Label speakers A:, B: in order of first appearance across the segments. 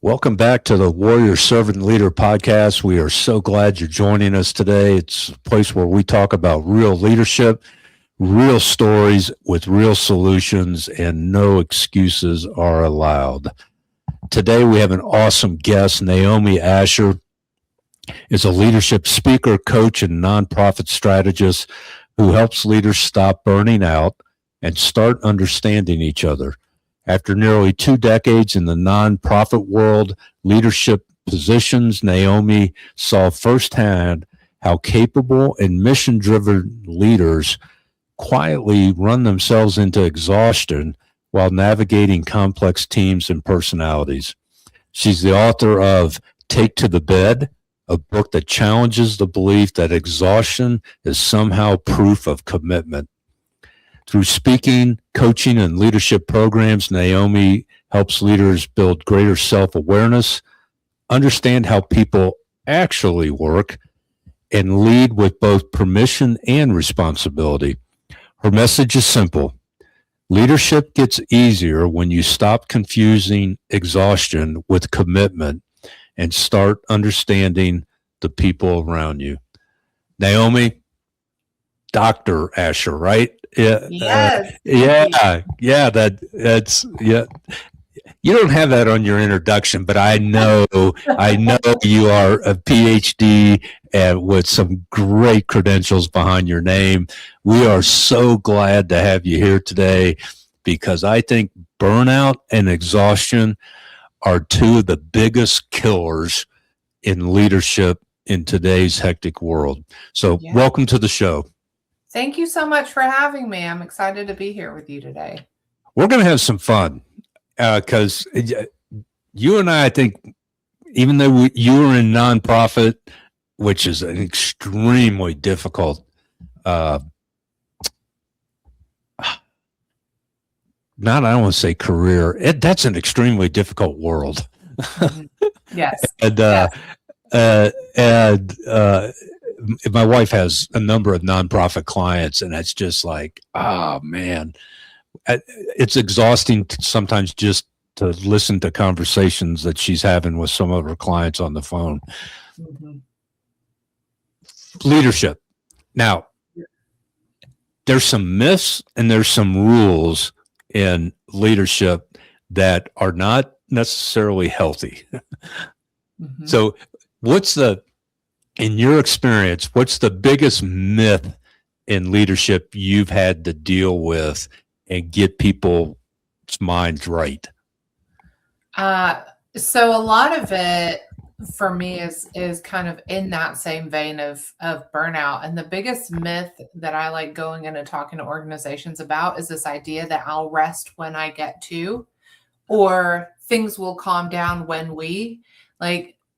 A: Welcome back to the Warrior Servant Leader podcast. We are so glad you're joining us today. It's a place where we talk about real leadership, real stories with real solutions, and no excuses are allowed. Today we have an awesome guest. Naomi Asher is a leadership speaker, coach, and nonprofit strategist who helps leaders stop burning out and start understanding each other. After nearly 2 decades in the nonprofit world leadership positions, Naomi saw firsthand how capable and mission-driven leaders quietly run themselves into exhaustion while navigating complex teams and personalities. She's the author of Take to the Bed, a book that challenges the belief that exhaustion is somehow proof of commitment. Through speaking, coaching, and leadership programs, Naomi helps leaders build greater self-awareness, understand how people actually work, and lead with both permission and responsibility. Her message is simple. Leadership gets easier when you stop confusing exhaustion with commitment and start understanding the people around you. Naomi, Dr. Asher, right?
B: Yeah.
A: Yes. That's. You don't have that on your introduction, but I know you are a PhD and with some great credentials behind your name. We are so glad to have you here today because I think burnout and exhaustion are two of the biggest killers in leadership in today's hectic world. So Welcome to the show.
B: Thank you so much for having me. I'm excited to be here with you today.
A: We're going to have some fun because you and I think, even though you are in nonprofit, which is an extremely difficult, I don't want to say career. That's an extremely difficult world.
B: Yes.
A: My wife has a number of nonprofit clients, and it's just like, oh man, it's exhausting sometimes just to listen to conversations that she's having with some of her clients on the phone. Mm-hmm. Leadership. Now, there's some myths and there's some rules in leadership that are not necessarily healthy. Mm-hmm. So in your experience, what's the biggest myth in leadership you've had to deal with and get people's minds right?
B: So a lot of it for me is kind of in that same vein of burnout. And the biggest myth that I like going in and talking to organizations about is this idea that I'll rest when I get to, or things will calm down when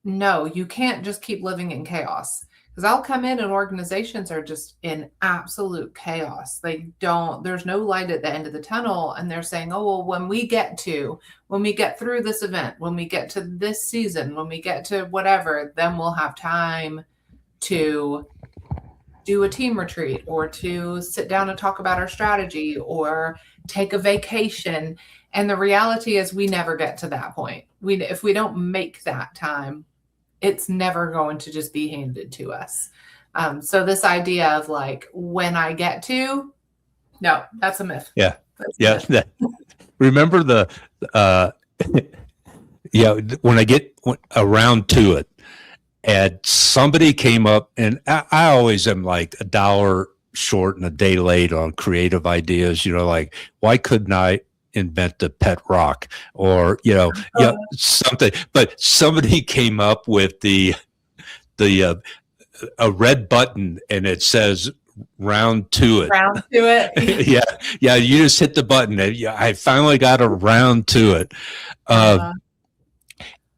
B: no, you can't just keep living in chaos, because I'll come in and organizations are just in absolute chaos. There's no light at the end of the tunnel. And they're saying, oh, well, when we get through this event, when we get to this season, when we get to whatever, then we'll have time to do a team retreat or to sit down and talk about our strategy or take a vacation. And the reality is we never get to that point. If we don't make that time, it's never going to just be handed to us. So this idea of when I get to, no, that's a myth.
A: Yeah. Remember when I get around to it and somebody came up, and I always am like a dollar short and a day late on creative ideas, why couldn't I invent the pet rock or something, but somebody came up with a red button and it says round to it. yeah you just hit the button. I finally got around to it.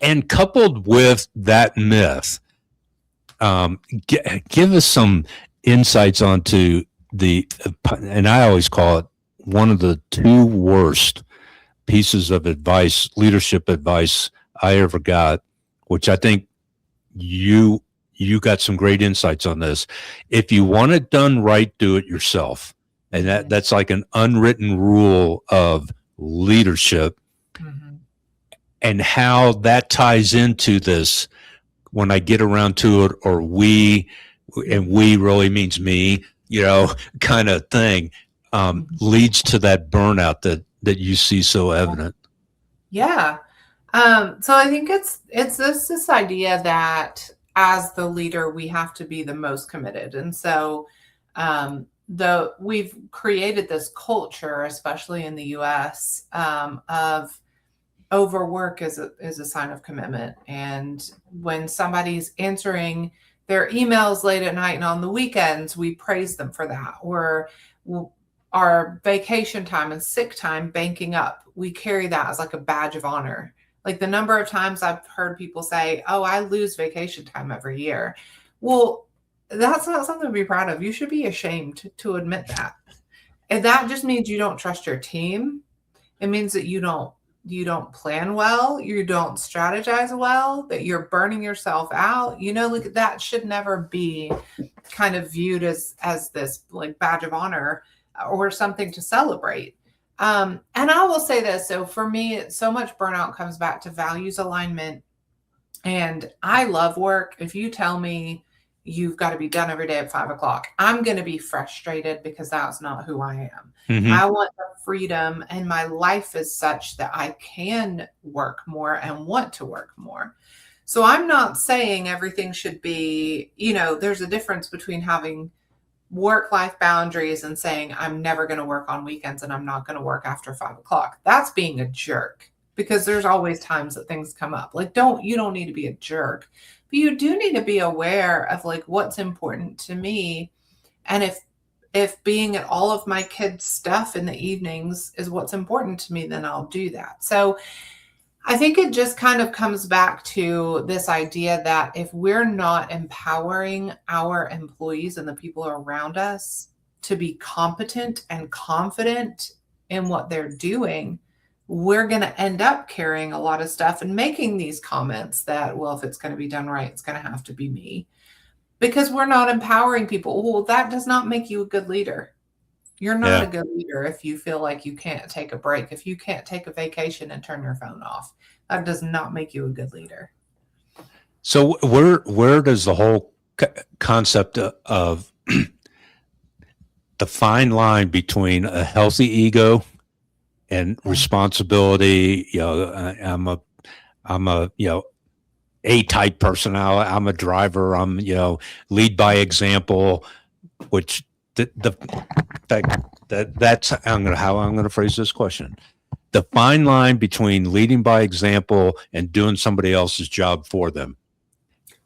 A: And coupled with that myth, give us some insights onto and I always call it one of the 2 worst pieces of advice, leadership advice I ever got, which I think you got some great insights on this. If you want it done right, do it yourself. And that's like an unwritten rule of leadership. Mm-hmm. and how that ties into this when I get around to it, or we, and we really means me, kind of thing, leads to that burnout that you see so evident.
B: Yeah. So I think it's this idea that as the leader, we have to be the most committed. And so we've created this culture, especially in the US, of overwork is a sign of commitment. And when somebody's answering their emails late at night and on the weekends, we praise them for that. Or our vacation time and sick time banking up, we carry that as like a badge of honor. Like the number of times I've heard people say, oh, I lose vacation time every year. Well, that's not something to be proud of. You should be ashamed to admit that. And that just means you don't trust your team. It means that you don't plan well, you don't strategize well, that you're burning yourself out. Like that should never be kind of viewed as this like badge of honor or something to celebrate. And I will say this. So for me, so much burnout comes back to values alignment. And I love work. If you tell me you've got to be done every day at 5:00, I'm going to be frustrated because that's not who I am.
A: Mm-hmm.
B: I want the freedom, and my life is such that I can work more and want to work more. So I'm not saying everything should be, there's a difference between having work-life boundaries and saying, I'm never going to work on weekends and I'm not going to work after 5:00. That's being a jerk, because there's always times that things come up. Like, you don't need to be a jerk, but you do need to be aware of like what's important to me. And if being at all of my kids' stuff in the evenings is what's important to me, then I'll do that. So I think it just kind of comes back to this idea that if we're not empowering our employees and the people around us to be competent and confident in what they're doing, we're going to end up carrying a lot of stuff and making these comments that, well, if it's going to be done right, it's going to have to be me, because we're not empowering people. Well, that does not make you a good leader. You're not a good leader if you feel like you can't take a break, if you can't take a vacation and turn your phone off. That does not make you a good leader.
A: So where does the whole concept of the fine line between a healthy ego and responsibility? I'm a A-type personality. I'm a driver. I'm lead by example, which that's I'm gonna phrase this question. The fine line between leading by example and doing somebody else's job for them.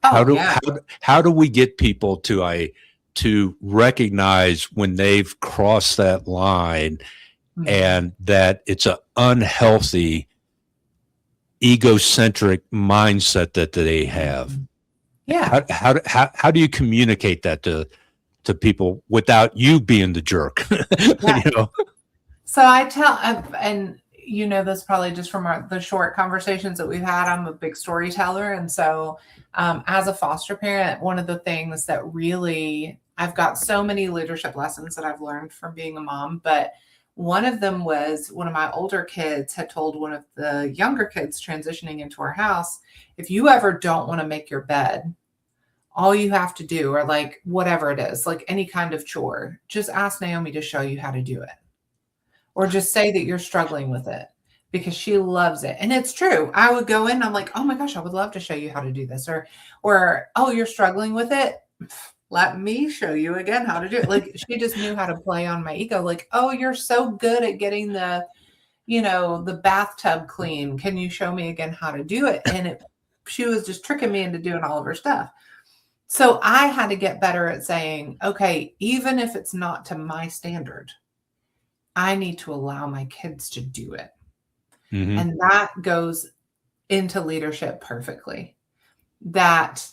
A: How do we get people to recognize when they've crossed that line, and that it's an unhealthy, egocentric mindset that they have?
B: Yeah.
A: How do you communicate that to people without you being the jerk?
B: Yeah. So I tell, and this probably just from the short conversations that we've had, I'm a big storyteller. And so as a foster parent, one of the things that really, I've got so many leadership lessons that I've learned from being a mom, but one of them was one of my older kids had told one of the younger kids transitioning into our house, if you ever don't want to make your bed, all you have to do, or like whatever it is, like any kind of chore, just ask Naomi to show you how to do it. Or just say that you're struggling with it, because she loves it. And it's true. I would go in and I'm like, oh my gosh, I would love to show you how to do this. Or, oh, you're struggling with it. Let me show you again how to do it. Like, she just knew how to play on my ego. Like, oh, you're so good at getting the bathtub clean. Can you show me again how to do it? And she was just tricking me into doing all of her stuff. So I had to get better at saying, okay, even if it's not to my standard, I need to allow my kids to do it. Mm-hmm. And that goes into leadership perfectly. That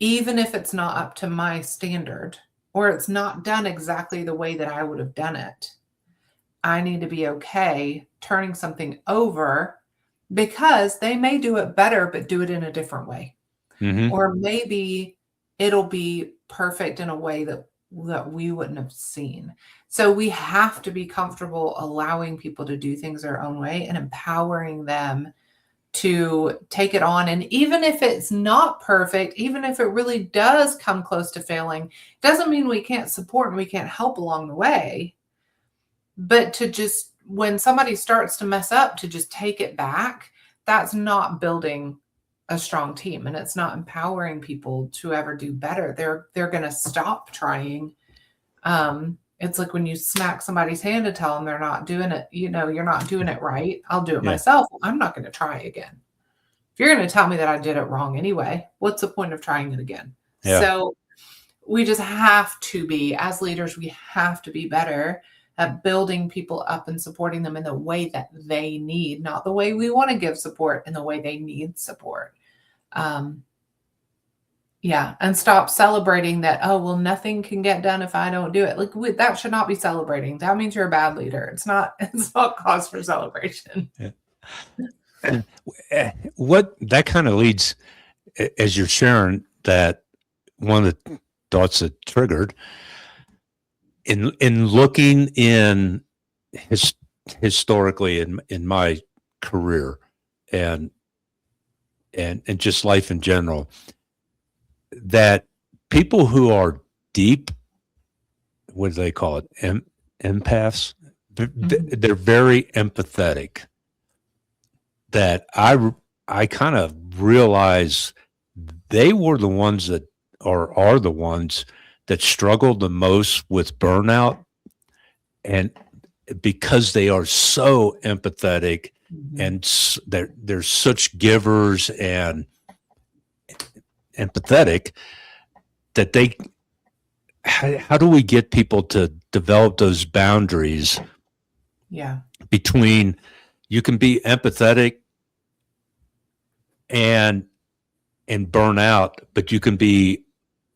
B: even if it's not up to my standard, or it's not done exactly the way that I would have done it, I need to be okay turning something over, because they may do it better, but do it in a different way. Mm-hmm. Or maybe it'll be perfect in a way that we wouldn't have seen. So we have to be comfortable allowing people to do things their own way and empowering them to take it on. And even if it's not perfect, even if it really does come close to failing, doesn't mean we can't support and we can't help along the way. But to just, when somebody starts to mess up, to just take it back, that's not building a strong team, and it's not empowering people to ever do better. They're going to stop trying. It's like when you smack somebody's hand to tell them they're not doing it, you're not doing it right. I'll do it myself. I'm not going to try again. If you're going to tell me that I did it wrong anyway, what's the point of trying it again? Yeah. So we just have to be, as leaders, we have to be better at building people up and supporting them in the way that they need, not the way we want to give support, in the way they need support. And stop celebrating that, oh, well, nothing can get done if I don't do it. Like, that should not be celebrating. That means you're a bad leader. It's not cause for celebration.
A: Yeah. What that kind of leads, as you're sharing, that one of the thoughts that triggered in looking in historically in my career and just life in general, that people who are deep, what do they call it? Empaths. They're very empathetic. That I kind of realize they were the ones that are the ones that struggled the most with burnout, and because they are so empathetic and they're such givers and empathetic, that how do we get people to develop those boundaries between, you can be empathetic and burn out, but you can be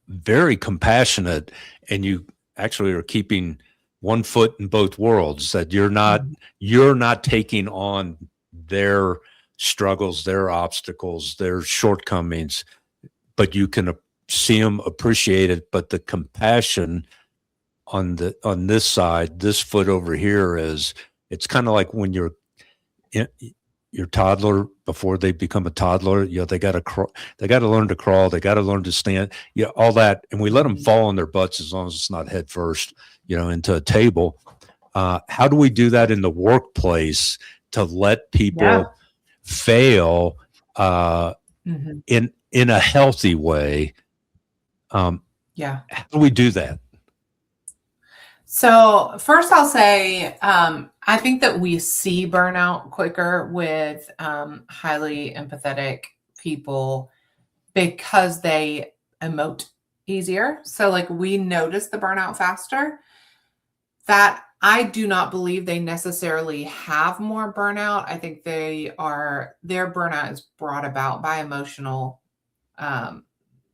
A: very compassionate, and you actually are keeping one foot in both worlds, that you're not taking on their struggles, their obstacles, their shortcomings, but you can see them, appreciate it. But the compassion on this side, this foot over here, it's kind of like when your toddler, before they become a toddler, they got to learn to crawl, they got to learn to stand, all that, and we let them fall on their butts as long as it's not head first, into a table. How do we do that in the workplace to let people fail in a healthy way? How do we do that?
B: So first I'll say, I think that we see burnout quicker with highly empathetic people because they emote easier. So like, we notice the burnout faster. That I do not believe they necessarily have more burnout. I think their burnout is brought about by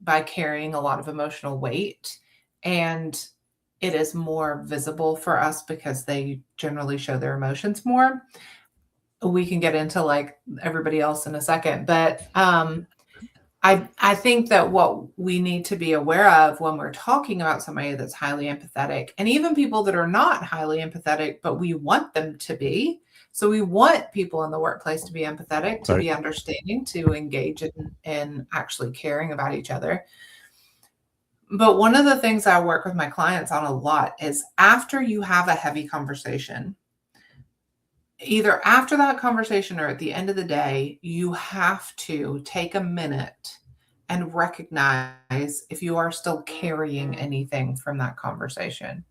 B: by carrying a lot of emotional weight, and it is more visible for us because they generally show their emotions more. We can get into like everybody else in a second, but I think that what we need to be aware of when we're talking about somebody that's highly empathetic, and even people that are not highly empathetic, but we want them to be. So we want people in the workplace to be empathetic, to be understanding, to engage in actually caring about each other. But one of the things I work with my clients on a lot is, after you have a heavy conversation, either after that conversation or at the end of the day, you have to take a minute and recognize if you are still carrying anything from that conversation.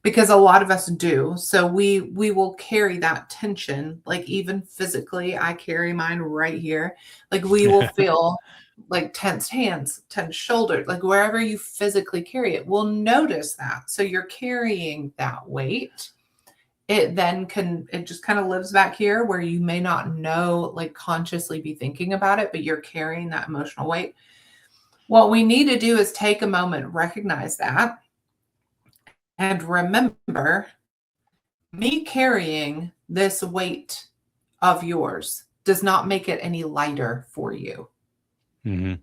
B: Because a lot of us do. So we will carry that tension, like even physically. I carry mine right here. Like, we will feel like tensed hands, tense shoulders, like wherever you physically carry it, we'll notice that. So you're carrying that weight. It just kind of lives back here where you may not know, like consciously be thinking about it, but you're carrying that emotional weight. What we need to do is take a moment, recognize that, and remember, me carrying this weight of yours does not make it any lighter for you.
A: Mm-hmm.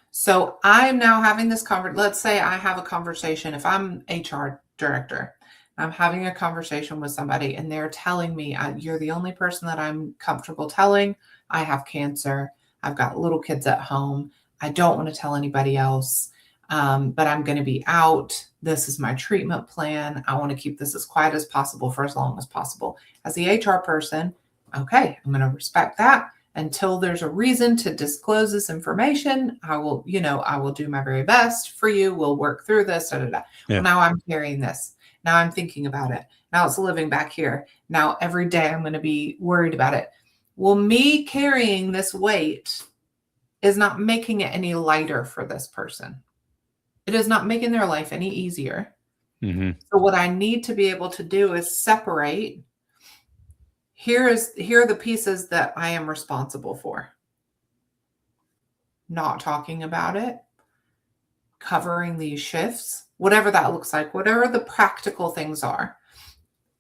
B: So I'm now having this conversation. Let's say I have a conversation. If I'm HR director, I'm having a conversation with somebody and they're telling me, you're the only person that I'm comfortable telling. I have cancer. I've got little kids at home. I don't want to tell anybody else, but I'm going to be out. This is my treatment plan. I want to keep this as quiet as possible for as long as possible. As the HR person, okay, I'm going to respect that. Until there's a reason to disclose this information, I will do my very best for you. We'll work through this. Da, da, da.
A: Yeah.
B: Well, now I'm carrying this. Now I'm thinking about it. Now it's living back here. Now every day I'm going to be worried about it. Well, me carrying this weight is not making it any lighter for this person. It is not making their life any easier.
A: Mm-hmm.
B: So what I need to be able to do is separate. Here are the pieces that I am responsible for. Not talking about it, covering these shifts, whatever that looks like, whatever the practical things are.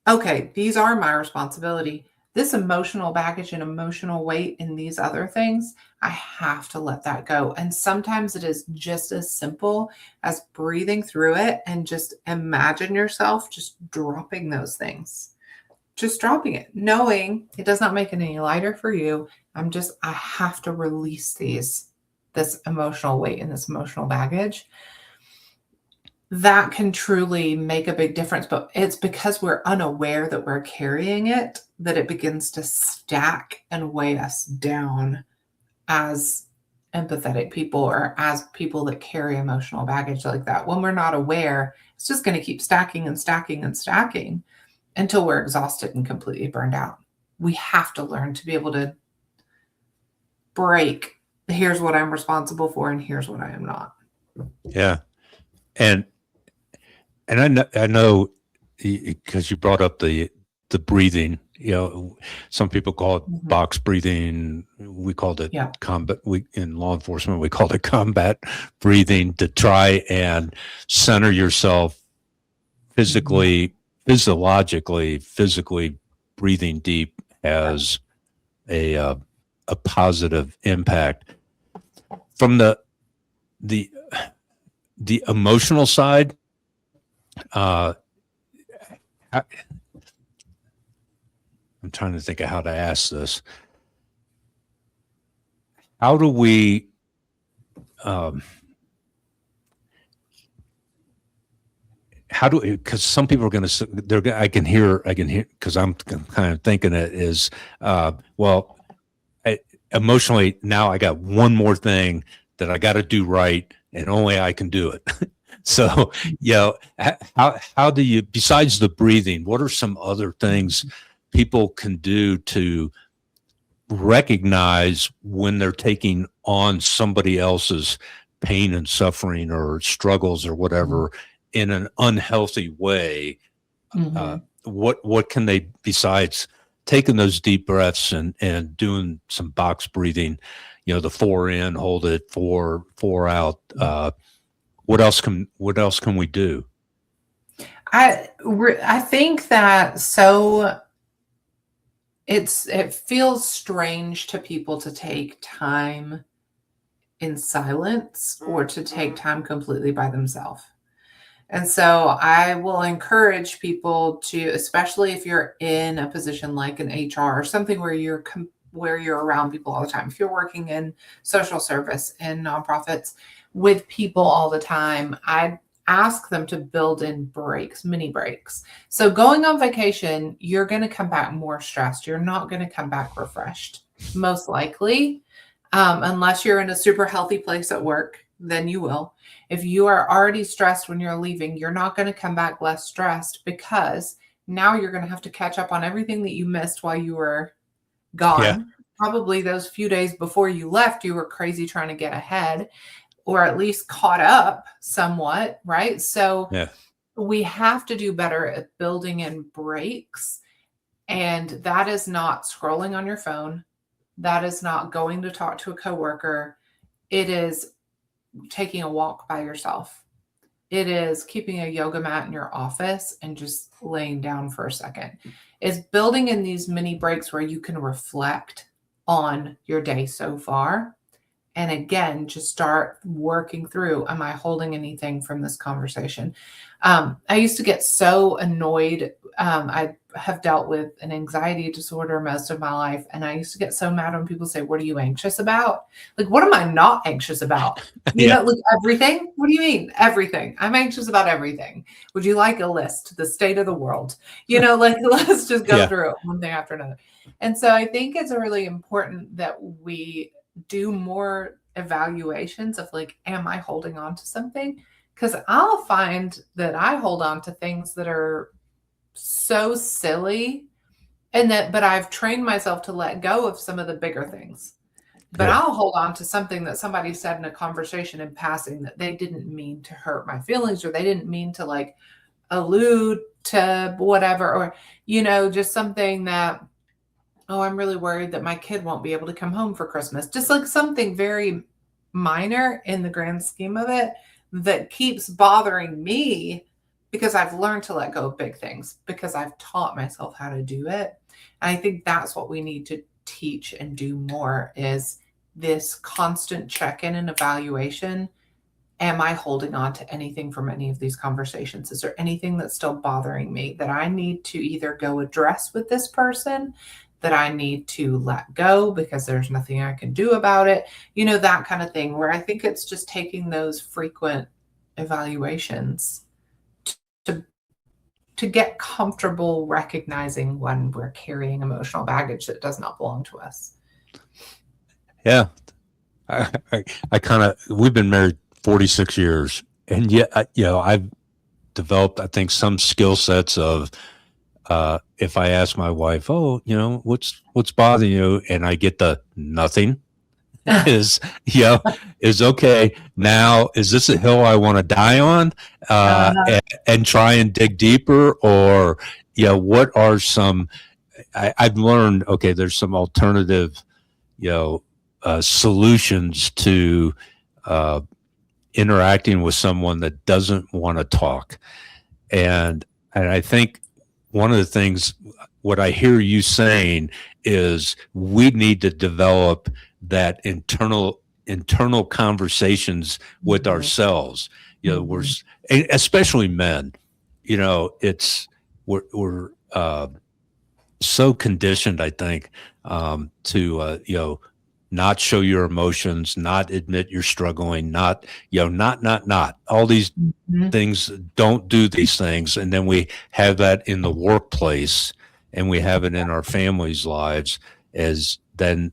B: Okay, these are my responsibility. This emotional baggage and emotional weight in these other things, I have to let that go. And sometimes it is just as simple as breathing through it and just imagine yourself just dropping those things. Just dropping it, knowing it does not make it any lighter for you. I have to release this emotional weight and this emotional baggage. That can truly make a big difference, but it's because we're unaware that we're carrying it that it begins to stack and weigh us down as empathetic people or as people that carry emotional baggage like that. When we're not aware, it's just going to keep stacking and stacking and stacking until we're exhausted and completely burned out. We have to learn to be able to break. Here's what I'm responsible for, and here's what I am not.
A: Yeah, and I know because you brought up the breathing. Some people call it box breathing. We called it combat. In law enforcement, we called it combat breathing, to try and center yourself physically. Physically breathing deep has a positive impact. From the emotional side, I'm trying to think of how to ask this. How do we because some people are going to, I can hear, because I'm kind of thinking it is, emotionally, now I got one more thing that I got to do right, and only I can do it. So, how do you, besides the breathing, what are some other things people can do to recognize when they're taking on somebody else's pain and suffering or struggles or whatever in an unhealthy way? What can they, besides taking those deep breaths and doing some box breathing, the 4 in, hold it, 4 out, what else can we do?
B: I think that it feels strange to people to take time in silence or to take time completely by themselves. And so I will encourage people to, especially if you're in a position like an HR or something where you're around people all the time. If you're working in social service and nonprofits with people all the time, I ask them to build in breaks, mini breaks. So going on vacation, you're going to come back more stressed. You're not going to come back refreshed, most likely, unless you're in a super healthy place at work, then you will. If you are already stressed when you're leaving, you're not going to come back less stressed, because now you're going to have to catch up on everything that you missed while you were gone. Yeah. Probably those few days before you left, you were crazy trying to get ahead, or at least caught up somewhat, right? So we have to do better at building in breaks. And that is not scrolling on your phone. That is not going to talk to a coworker. It is taking a walk by yourself. It is keeping a yoga mat in your office and just laying down for a second. It's building in these mini breaks where you can reflect on your day so far And again, just start working through, am I holding anything from this conversation? I used to get so annoyed. I have dealt with an anxiety disorder most of my life. And I used to get so mad when people say, what are you anxious about? Like, what am I not anxious about?
A: Yeah.
B: Like everything. What do you mean? Everything. I'm anxious about everything. Would you like a list? The state of the world? Like let's just go
A: Yeah.
B: through it one thing after another. And so I think it's really important that we do more evaluations of like, am I holding on to something? Because I'll find that I hold on to things that are so silly but I've trained myself to let go of some of the bigger things. But
A: Yeah.
B: I'll hold on to something that somebody said in a conversation in passing that they didn't mean to hurt my feelings, or they didn't mean to like allude to whatever, or, just something that, oh, I'm really worried that my kid won't be able to come home for Christmas. Just like something very minor in the grand scheme of it that keeps bothering me, because I've learned to let go of big things, because I've taught myself how to do it. And I think that's what we need to teach and do more, is this constant check-in and evaluation. Am I holding on to anything from any of these conversations? Is there anything that's still bothering me that I need to either go address with this person, that I need to let go because there's nothing I can do about it? That kind of thing, where I think it's just taking those frequent evaluations to get comfortable recognizing when we're carrying emotional baggage that does not belong to us.
A: Yeah. I kind of, we've been married 46 years, and yet, I've developed, I think, some skill sets of, if I ask my wife, oh, what's bothering you? And I get the nothing is, is okay. Now, is this a hill I want to die on? And try and dig deeper, or, what are some, I've learned, okay, there's some alternative, solutions to, interacting with someone that doesn't want to talk. And I think one of the things, what I hear you saying is we need to develop that internal conversations with ourselves. We're, especially men, we're so conditioned, I think, to, not show your emotions, not admit you're struggling, not all these things. Don't do these things. And then we have that in the workplace, and we have it in our families' lives, as then,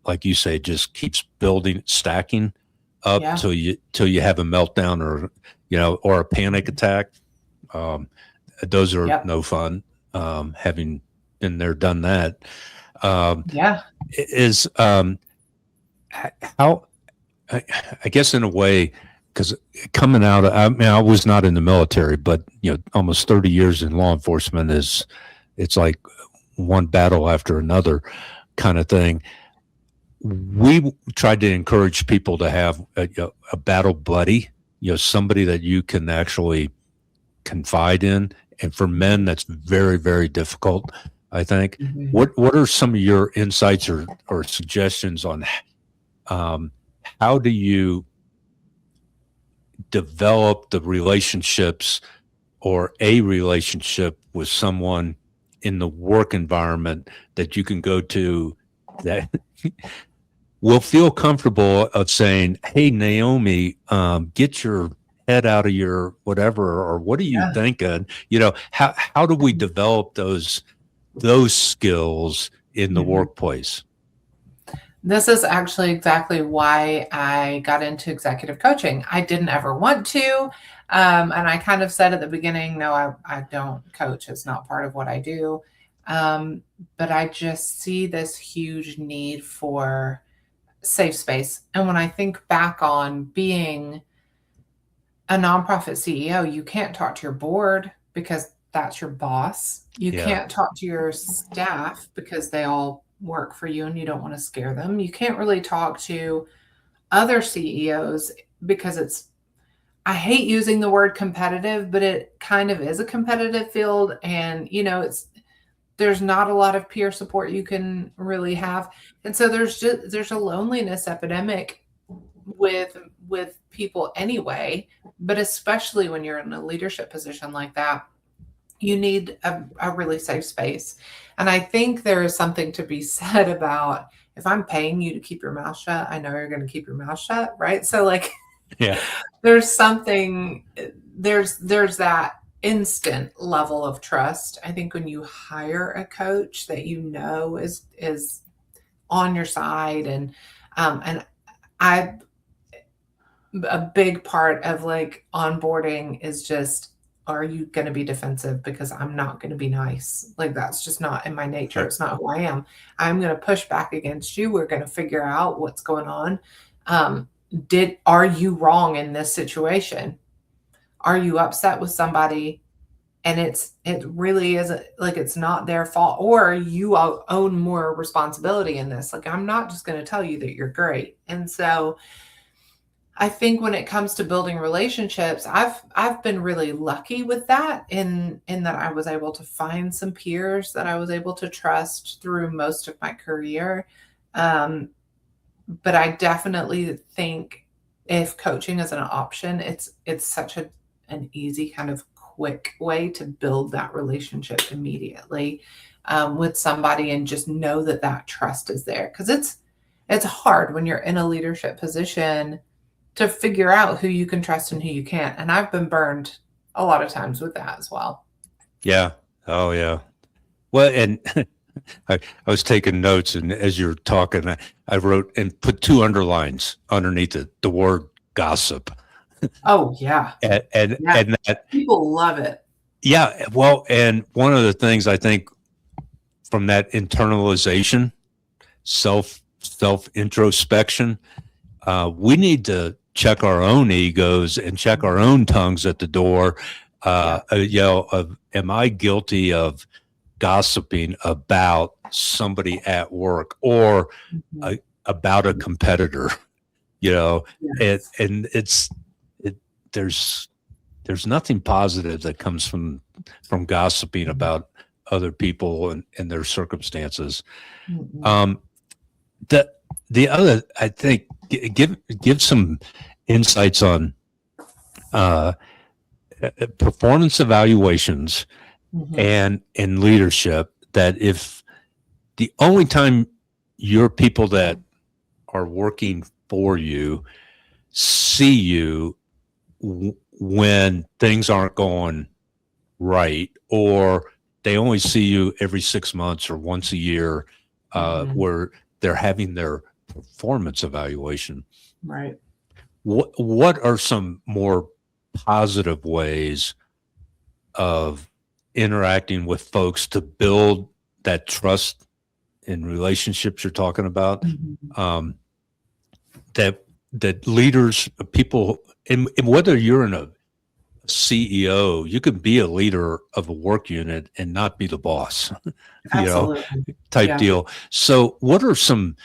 A: like you say, just keeps building, stacking up till you have a meltdown, or a panic attack. Those are no fun. Having been there, done that. Is how, I guess, in a way, because coming out, I was not in the military, but almost 30 years in law enforcement it's like one battle after another kind of thing. We tried to encourage people to have a battle buddy, somebody that you can actually confide in. And for men, that's very, very difficult, I think. What are some of your insights or suggestions on how do you develop the relationships, or a relationship with someone in the work environment that you can go to, that will feel comfortable of saying, hey, Naomi, get your head out of your whatever, or what are you thinking? How do we develop those skills in the workplace?
B: This is actually exactly why I got into executive coaching. I didn't ever want to. And I kind of said at the beginning, no, I don't coach. It's not part of what I do. But I just see this huge need for safe space. And when I think back on being a nonprofit CEO, you can't talk to your board because that's your boss. You can't talk to your staff because they all work for you and you don't want to scare them. You can't really talk to other CEOs because I hate using the word competitive, but it kind of is a competitive field. And, there's not a lot of peer support you can really have. And so there's a loneliness epidemic with people anyway, but especially when you're in a leadership position like that, you need a really safe space. And I think there is something to be said about, if I'm paying you to keep your mouth shut, I know you're going to keep your mouth shut, right? So like,
A: Yeah.
B: there's that instant level of trust. I think when you hire a coach that you know is on your side, and I a big part of like onboarding is just, are you going to be defensive because I'm not going to be nice? Like, that's just not in my nature. It's not who I am. I'm going to push back against you. We're going to figure out what's going on. Are you wrong in this situation? Are you upset with somebody and it really isn't, like, it's not their fault, or you own more responsibility in this? Like, I'm not just going to tell you that you're great. And so I think when it comes to building relationships, I've been really lucky with that, in that I was able to find some peers that I was able to trust through most of my career. But I definitely think if coaching is an option, it's such an easy, kind of quick way to build that relationship immediately with somebody, and just know that that trust is there. Because it's hard when you're in a leadership position to figure out who you can trust and who you can't. And I've been burned a lot of times with that as well.
A: Yeah. Oh, yeah. Well, and I was taking notes, and as you're talking, I wrote and put 2 underlines underneath it, the word gossip.
B: Oh, yeah.
A: And that,
B: people love it.
A: yeah. Well, and one of the things I think from that internalization, self introspection, we need to check our own egos and check our own tongues at the door. Am I guilty of gossiping about somebody at work, or about a competitor?
B: Yes.
A: And there's nothing positive that comes from gossiping about other people and their circumstances. The other, I think, give some insights on performance evaluations and in leadership, that if the only time your people that are working for you see you when things aren't going right, or they only see you every 6 months or once a year, where they're having their performance evaluation.
B: Right.
A: What are some more positive ways of interacting with folks to build that trust in relationships you're talking about? That leaders, people, and whether you're in a CEO, you can be a leader of a work unit and not be the boss,
B: Absolutely.
A: type deal. So what are some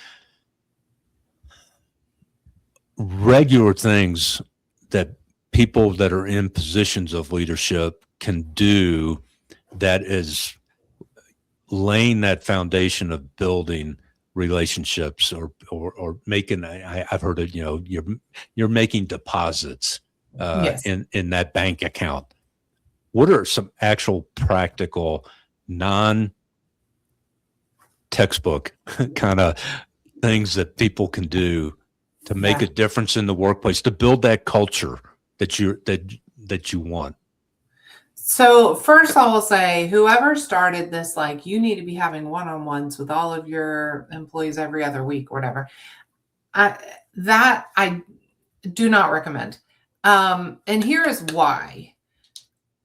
A: regular things that people that are in positions of leadership can do that is laying that foundation of building relationships, or making, I've heard of, you're making deposits in that bank account. What are some actual practical, non-textbook kind of things that people can do to make a difference in the workplace, to build that culture that you want?
B: So first I will say, whoever started this, like, you need to be having one-on-ones with all of your employees every other week or whatever, that I do not recommend. And here is why.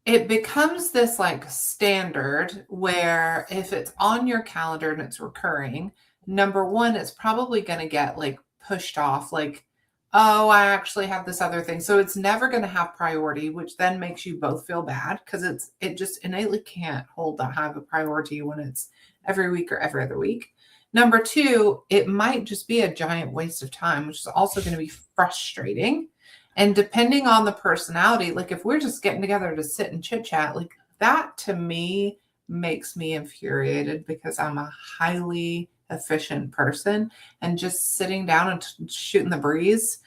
B: It becomes this like standard where if it's on your calendar and it's recurring, number one, it's probably going to get like pushed off, like, oh, I actually have this other thing. So it's never going to have priority, which then makes you both feel bad, because it just innately can't hold that high of a priority when it's every week or every other week. Number two, it might just be a giant waste of time, which is also going to be frustrating. And depending on the personality, like if we're just getting together to sit and chit chat, like that to me makes me infuriated because I'm a highly efficient person, and just sitting down and shooting the breeze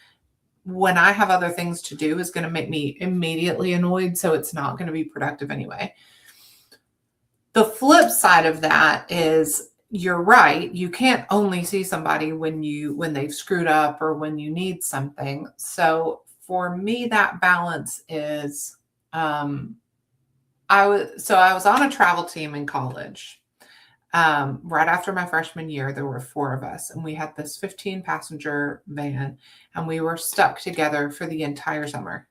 B: when I have other things to do is going to make me immediately annoyed. So it's not going to be productive anyway. The flip side of that is, you're right. You can't only see somebody when they've screwed up or when you need something. So for me, that balance is, I was on a travel team in college. Right after my freshman year, there were 4 of us, and we had this 15-passenger van, and we were stuck together for the entire summer.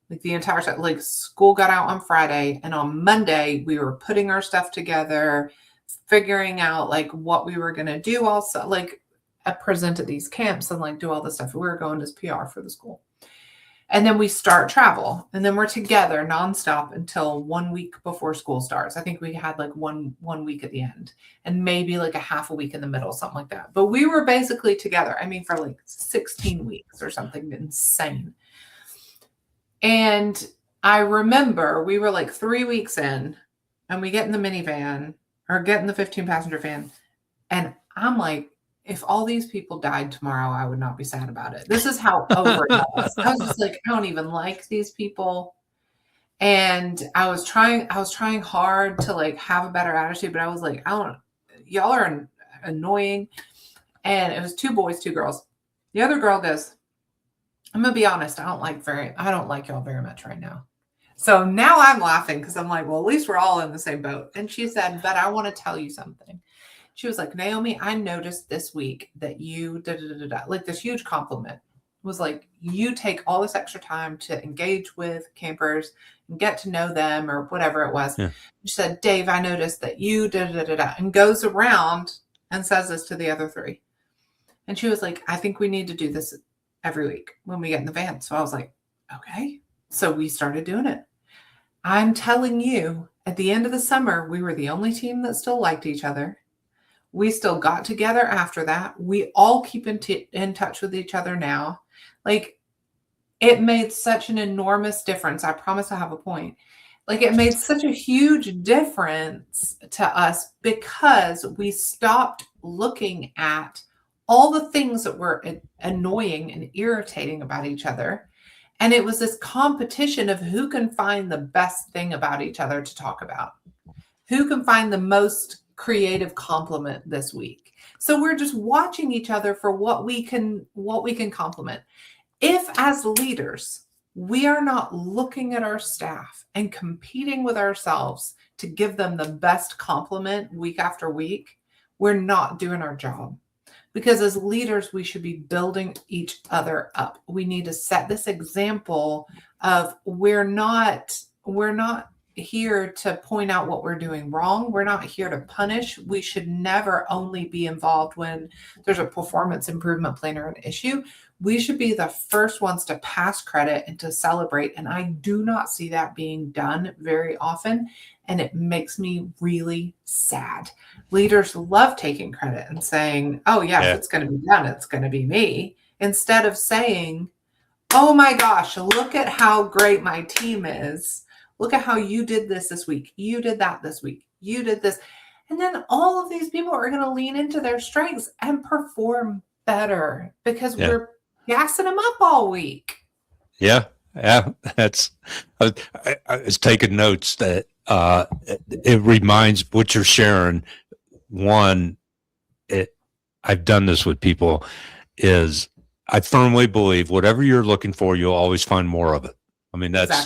B: Like the entire time, like school got out on Friday, and on Monday we were putting our stuff together, figuring out like what we were going to do. Also, like I present at these camps and like do all this stuff. We were going as PR for the school. And then we start travel, and then we're together nonstop until 1 week before school starts. I think we had like one week at the end, and maybe like a half a week in the middle, something like that. But we were basically together. I mean, for like 16 weeks or something insane. And I remember we were like 3 weeks in, and we get in the minivan or get in the 15-passenger van. And I'm like, if all these people died tomorrow, I would not be sad about it. This is how over it was. I was just like, I don't even like these people. And I was trying hard to like have a better attitude, but I was like, y'all are annoying. And it was 2 boys, 2 girls. The other girl goes, I'm gonna be honest, I don't like y'all very much right now. So now I'm laughing because I'm like, well, at least we're all in the same boat. And she said, but I want to tell you something. She was like, Naomi, I noticed this week that you like this huge compliment was like, you take all this extra time to engage with campers and get to know them or whatever it was. Yeah. She said, Dave, I noticed that you and goes around and says this to the other 3. And she was like, I think we need to do this every week when we get in the van. So I was like, okay. So we started doing it. I'm telling you, at the end of the summer, we were the only team that still liked each other. We still got together after that. We all keep in touch with each other now. Like, it made such an enormous difference. I promise I have a point. Like, it made such a huge difference to us because we stopped looking at all the things that were annoying and irritating about each other. And it was this competition of who can find the best thing about each other to talk about. Who can find the most creative compliment this week. So we're just watching each other for what we can compliment. If as leaders, we are not looking at our staff and competing with ourselves to give them the best compliment week after week, we're not doing our job. Because as leaders, we should be building each other up. We need to set this example of we're not here to point out what we're doing wrong. We're not here to punish. We should never only be involved when there's a performance improvement plan or an issue. We should be the first ones to pass credit and to celebrate. And I do not see that being done very often. And it makes me really sad. Leaders love taking credit and saying, oh, yeah, if it's going to be done, it's going to be me. Instead of saying, oh my gosh, look at how great my team is. Look at how you did this week. You did that this week. You did this. And then all of these people are going to lean into their strengths and perform better because we're gassing them up all week.
A: Yeah. That's, I was taking notes that it reminds what you're sharing. One, I've done this with people is I firmly believe whatever you're looking for, you'll always find more of it. I mean, that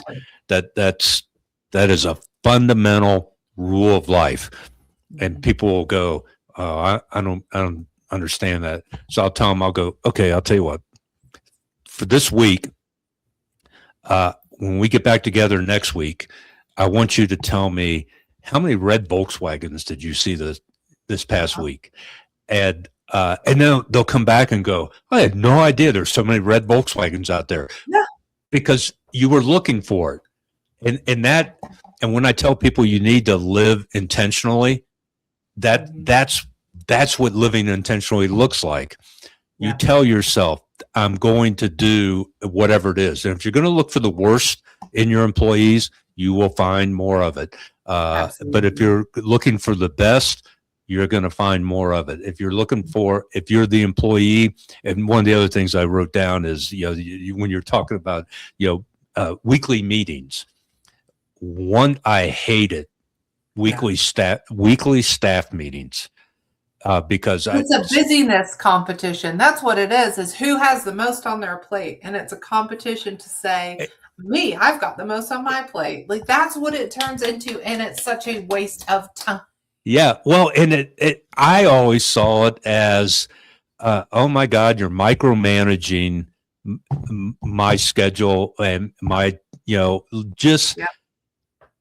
A: is a fundamental rule of life, and people will go, "Oh, I don't understand that." So I'll tell them, I'll go, "Okay, I'll tell you what. For this week, when we get back together next week, I want you to tell me how many red Volkswagens did you see this past week?" And then they'll come back and go, "I had no idea there's so many red Volkswagens out there."
B: Yeah.
A: Because you were looking for it. And when I tell people you need to live intentionally, that's what living intentionally looks like. You tell yourself, I'm going to do whatever it is. And if you're going to look for the worst in your employees, you will find more of it. But if
B: Absolutely.
A: you're looking for the best, you're going to find more of it. If you're the employee, and one of the other things I wrote down is, when you're talking about, weekly meetings, I hate it. Weekly staff meetings, because
B: It's a busyness competition. That's what it is who has the most on their plate. And it's a competition to say, me, I've got the most on my plate. Like that's what it turns into. And it's such a waste of time.
A: Yeah. Well, and I always saw it as, oh my God, you're micromanaging my schedule and my, just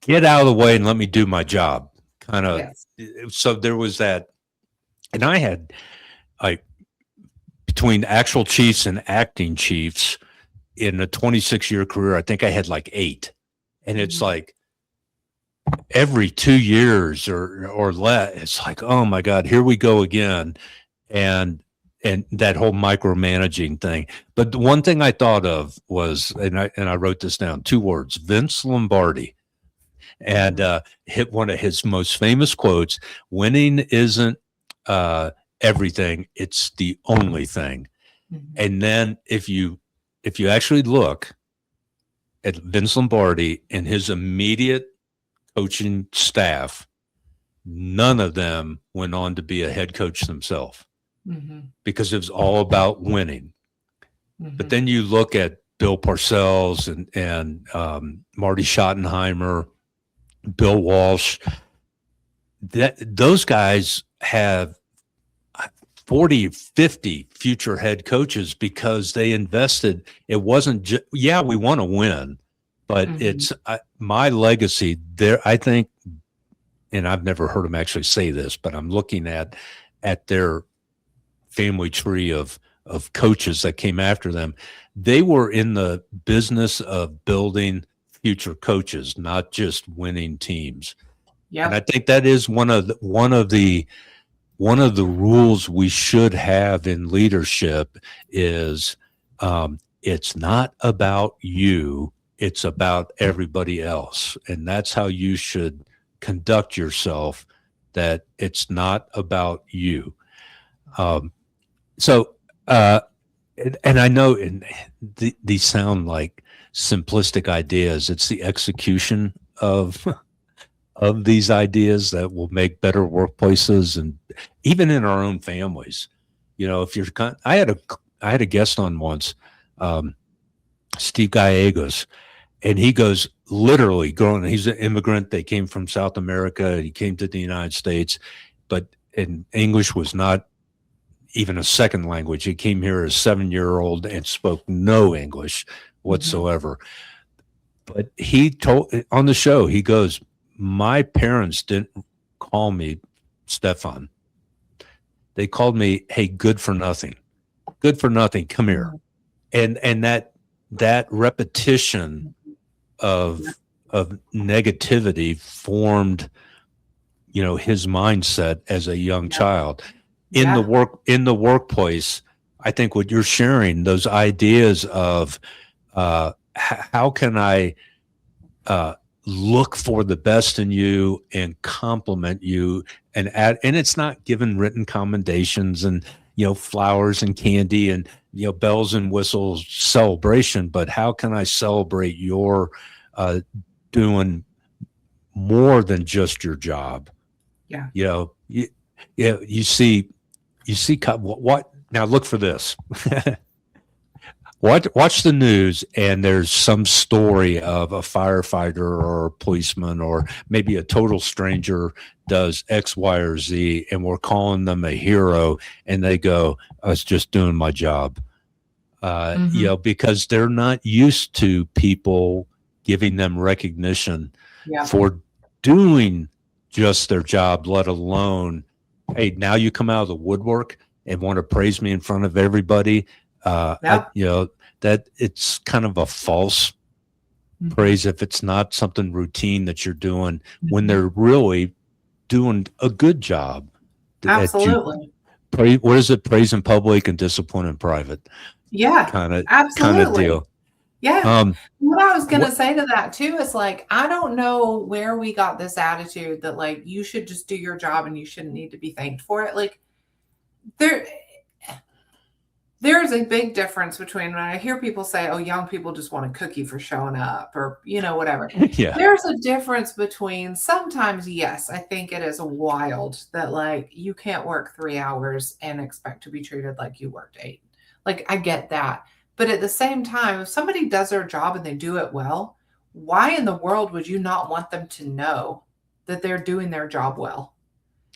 A: get out of the way and let me do my job. Kind of.
B: Yes.
A: So there was that. And I had, like, between actual chiefs and acting chiefs in a 26-year career, I think I had like 8. And it's like every 2 years or less, it's like, oh my God, here we go again. And that whole micromanaging thing. But the one thing I thought of was, and I wrote this down, 2 words, Vince Lombardi. And hit one of his most famous quotes: winning isn't everything, it's the only thing. And then if you actually look at Vince Lombardi and his immediate coaching staff, none of them went on to be a head coach themselves, because it was all about winning. But then you look at Bill Parcells and Marty Schottenheimer, Bill Walsh, those guys have 40, 50 future head coaches because they invested. It wasn't we want to win, but it's my legacy there. I think, and I've never heard them actually say this, but I'm looking at their family tree of coaches that came after them. They were in the business of building future coaches, not just winning teams. Yeah. And I think that is one of the rules we should have in leadership is, it's not about you, it's about everybody else. And that's how you should conduct yourself, that it's not about you. And I know these sound like simplistic ideas. It's the execution of these ideas that will make better workplaces, and even in our own families. If you're, I had a guest on once, Steve Gallegos, and he goes, literally he's an immigrant. They came from South America. He came to the United States, and English was not even a second language. He came here as a 7-year-old and spoke no English whatsoever. But he told on the show, he goes, my parents didn't call me Stefan. They called me, hey, good for nothing, come here. And that repetition of negativity formed, his mindset as a young child. In the workplace, I think what you're sharing, those ideas of how can I look for the best in you and compliment you, and it's not giving written commendations and flowers and candy and bells and whistles celebration, but how can I celebrate your doing more than just your job? You see what now. Look for this. Watch the news, and there's some story of a firefighter or a policeman or maybe a total stranger does X, Y, or Z, and we're calling them a hero, and they go, I was just doing my job. Because they're not used to people giving them recognition for doing just their job, let alone, hey, now you come out of the woodwork and want to praise me in front of everybody. That it's kind of a false praise if it's not something routine that you're doing when they're really doing a good job.
B: Absolutely.
A: What is it? Praise in public and discipline in private.
B: Yeah,
A: kind of
B: absolutely.
A: deal.
B: Yeah.
A: Um,
B: What I was going to
A: what,
B: say to that too is like, I don't know where we got this attitude that like you should just do your job and you shouldn't need to be thanked for it. Like there there's a big difference between when I hear people say, oh, young people just want a cookie for showing up or, whatever.
A: yeah,
B: There's a difference between sometimes, yes, I think it is wild that like you can't work 3 hours and expect to be treated like you worked 8. Like I get that. But at the same time, if somebody does their job and they do it well, why in the world would you not want them to know that they're doing their job well?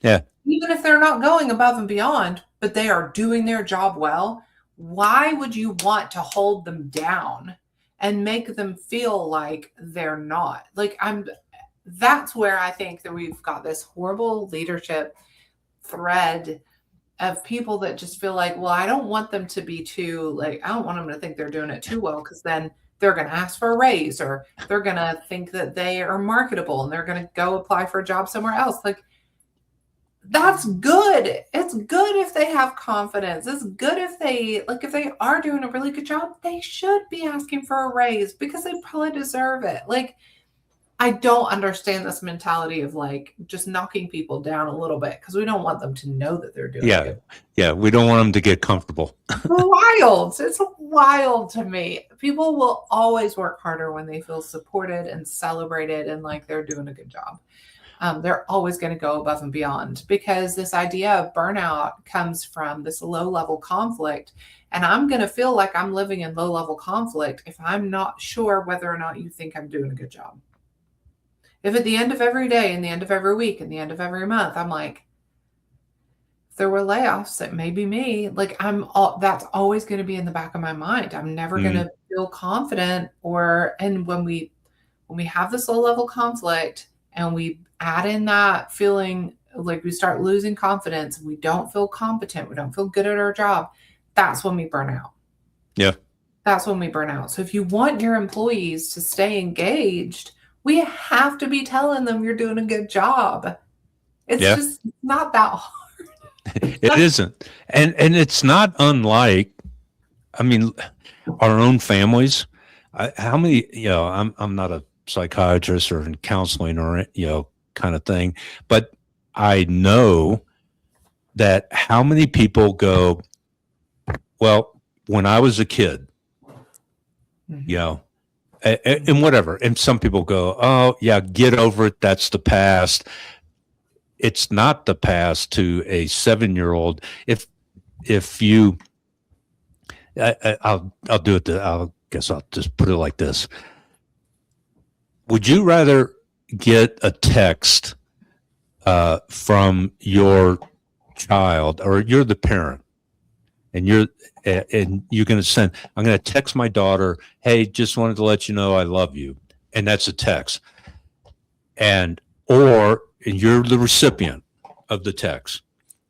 A: yeah,
B: Even if they're not going above and beyond, but they are doing their job well, why would you want to hold them down and make them feel like they're not? Like that's where I think that we've got this horrible leadership thread of people that just feel like, well, I don't want them to be too like I don't want them to think they're doing it too well because then they're going to ask for a raise or they're going to think that they are marketable and they're going to go apply for a job somewhere else. Like that's good. It's good if they have confidence. It's good if they are doing a really good job, they should be asking for a raise because they probably deserve it. Like I don't understand this mentality of like just knocking people down a little bit because we don't want them to know that they're doing
A: yeah,
B: good.
A: yeah. We don't want them to get comfortable.
B: Wild. It's wild to me. People will always work harder when they feel supported and celebrated and like they're doing a good job. They're always going to go above and beyond because this idea of burnout comes from this low level conflict. And I'm going to feel like I'm living in low level conflict if I'm not sure whether or not you think I'm doing a good job. If at the end of every day and the end of every week and the end of every month, I'm like, if there were layoffs, it may be me. Like that's always going to be in the back of my mind. I'm never going to feel confident and when we have this low level conflict and we add in that feeling like we start losing confidence, we don't feel competent, we don't feel good at our job, that's when we burn out.
A: Yeah.
B: That's when we burn out. So if you want your employees to stay engaged, we have to be telling them you're doing a good job. It's just not that hard.
A: It isn't. And it's not unlike, I mean, our own families. How many, I'm not a psychiatrist or in counseling or, kind of thing, but I know that how many people go, well, when I was a kid, and whatever. And some people go, oh, yeah, get over it. That's the past. It's not the past to a 7-year-old. If you, I'll do it. I guess I'll just put it like this. Would you rather get a text from your child, or you're the parent, and you're going to send, I'm going to text my daughter, hey, just wanted to let you know I love you. And that's a text. And you're the recipient of the text.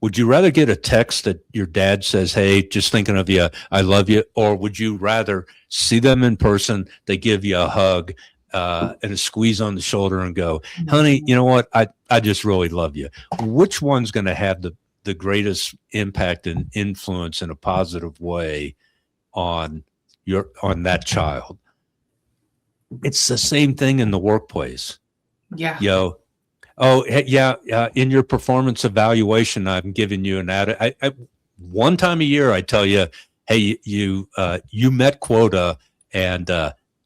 A: Would you rather get a text that your dad says, hey, just thinking of you, I love you? Or would you rather see them in person, they give you a hug and a squeeze on the shoulder and go, honey, you know what? I just really love you. Which one's going to have the greatest impact and influence in a positive way on that child? It's the same thing in the workplace.
B: Yeah.
A: Oh, yeah. In your performance evaluation, I'm giving you an one time a year, I tell you, hey, you met quota and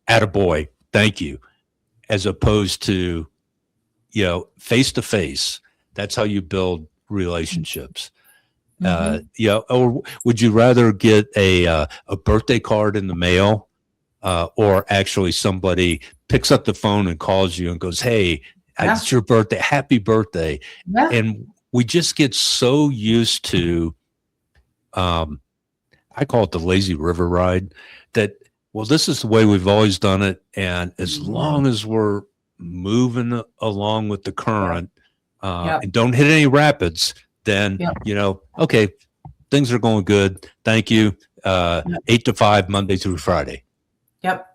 A: attaboy, thank you. As opposed to, face to face. That's how you build relationships. Or would you rather get a birthday card in the mail, or actually somebody picks up the phone and calls you and goes, hey, it's your birthday. Happy birthday. Yeah. And we just get so used to, I call it the lazy river ride, that, well, this is the way we've always done it. And as long as we're moving along with the current and don't hit any rapids, then, okay, things are going good. Thank you. 8 to 5, Monday through Friday.
B: Yep.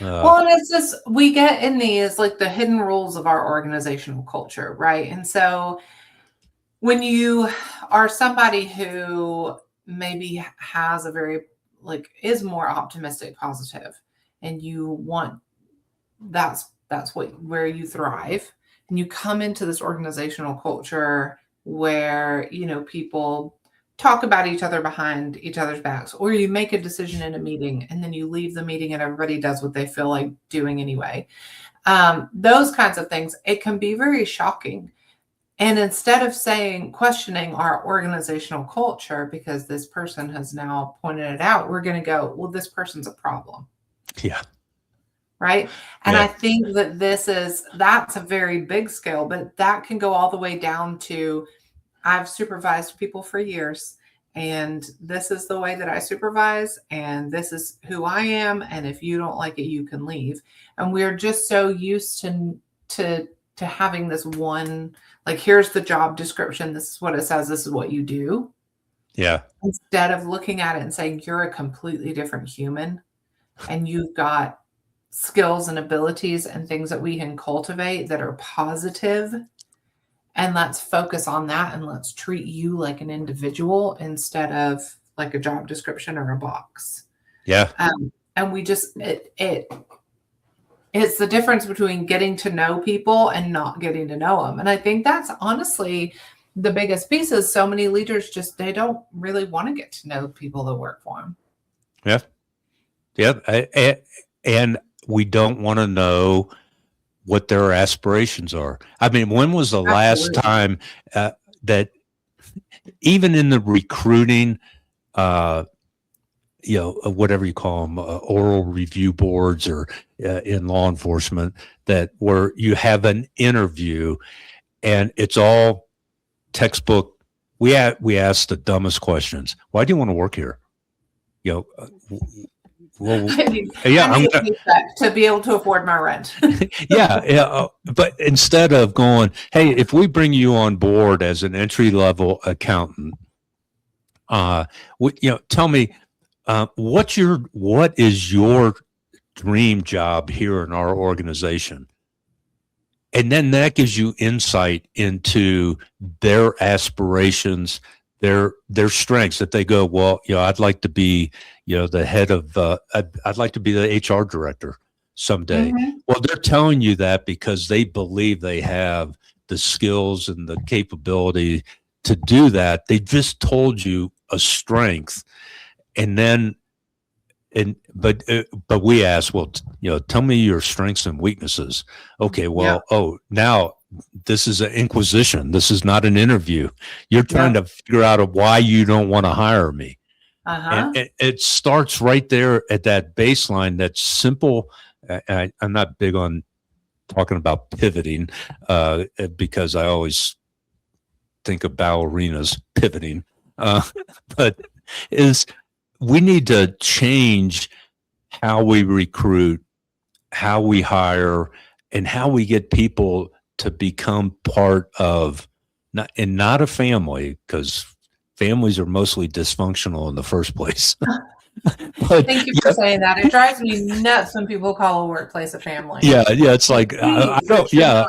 B: Well, and it's just, we get in these like the hidden rules of our organizational culture, right? And so when you are somebody who maybe has a very is more optimistic, positive, and you want that's where you thrive, and you come into this organizational culture where, you know, people talk about each other behind each other's backs, or you make a decision in a meeting and then you leave the meeting and everybody does what they feel like doing anyway. Those kinds of things, it can be very shocking. And instead of questioning our organizational culture because this person has now pointed it out, we're going to go, well, this person's a problem.
A: Yeah.
B: Right. And
A: Yeah.
B: I think that that's a very big scale, but that can go all the way down to, I've supervised people for years, and this is the way that I supervise, and this is who I am. And if you don't like it, you can leave. And we're just so used to having this one, like, here's the job description. This is what it says. This is what you do.
A: Yeah.
B: Instead of looking at it and saying, you're a completely different human and you've got skills and abilities and things that we can cultivate that are positive, and let's focus on that, and let's treat you like an individual instead of like a job description or a box.
A: Yeah.
B: And we just it's the difference between getting to know people and not getting to know them. And I think that's honestly the biggest piece is so many leaders they don't really want to get to know people that work for them.
A: Yeah. Yeah. And we don't want to know what their aspirations are. I mean, when was the last time that even in the recruiting, whatever you call them, oral review boards or in law enforcement, that where you have an interview and it's all textbook. We ask the dumbest questions. Why do you want to work here? Well,
B: I need to be able to afford my rent.
A: Yeah. But instead of going, hey, if we bring you on board as an entry-level accountant, tell me, what is your dream job here in our organization? And then that gives you insight into their aspirations, their strengths, that they go, well, I'd like to be, the head of, I'd like to be the HR director someday. Mm-hmm. Well, they're telling you that because they believe they have the skills and the capability to do that. They just told you a strength. And then, but we ask, well, tell me your strengths and weaknesses. Okay. Well, now this is an inquisition. This is not an interview. You're trying to figure out why you don't want to hire me. And it starts right there at that baseline. That's simple. I'm not big on talking about pivoting because I always think of ballerinas pivoting, but we need to change how we recruit, how we hire, and how we get people to become part of not a family, because families are mostly dysfunctional in the first place.
B: But, thank you for saying that. It drives me nuts when people call a workplace a family.
A: Yeah, it's like I don't. Yeah,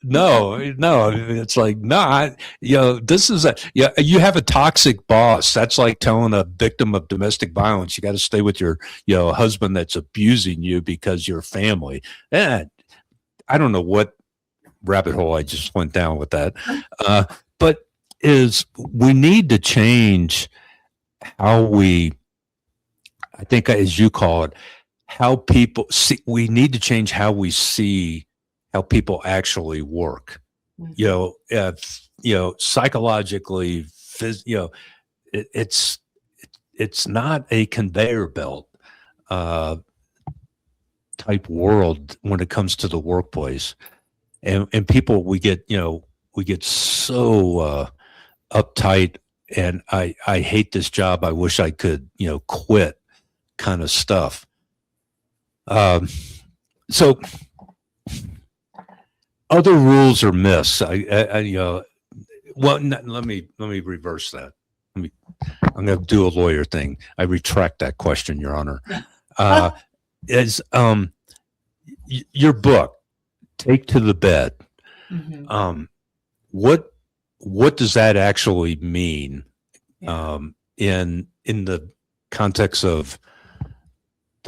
A: no. It's like this is you have a toxic boss. That's like telling a victim of domestic violence, you got to stay with your husband that's abusing you because you're family. And I don't know what rabbit hole I just went down with that, but we need to change how we. I think, as you call it, how people see. We need to change how we see how people actually work. Mm-hmm. Psychologically, it's not a conveyor belt type world when it comes to the workplace, and people we get so uptight, and I hate this job. I wish I could quit. Kind of stuff. So other rules or myths. Let me reverse that. I'm going to do a lawyer thing. I retract that question, Your Honor. Is your book, Take to the Bed? Mm-hmm. What does that actually mean in the context of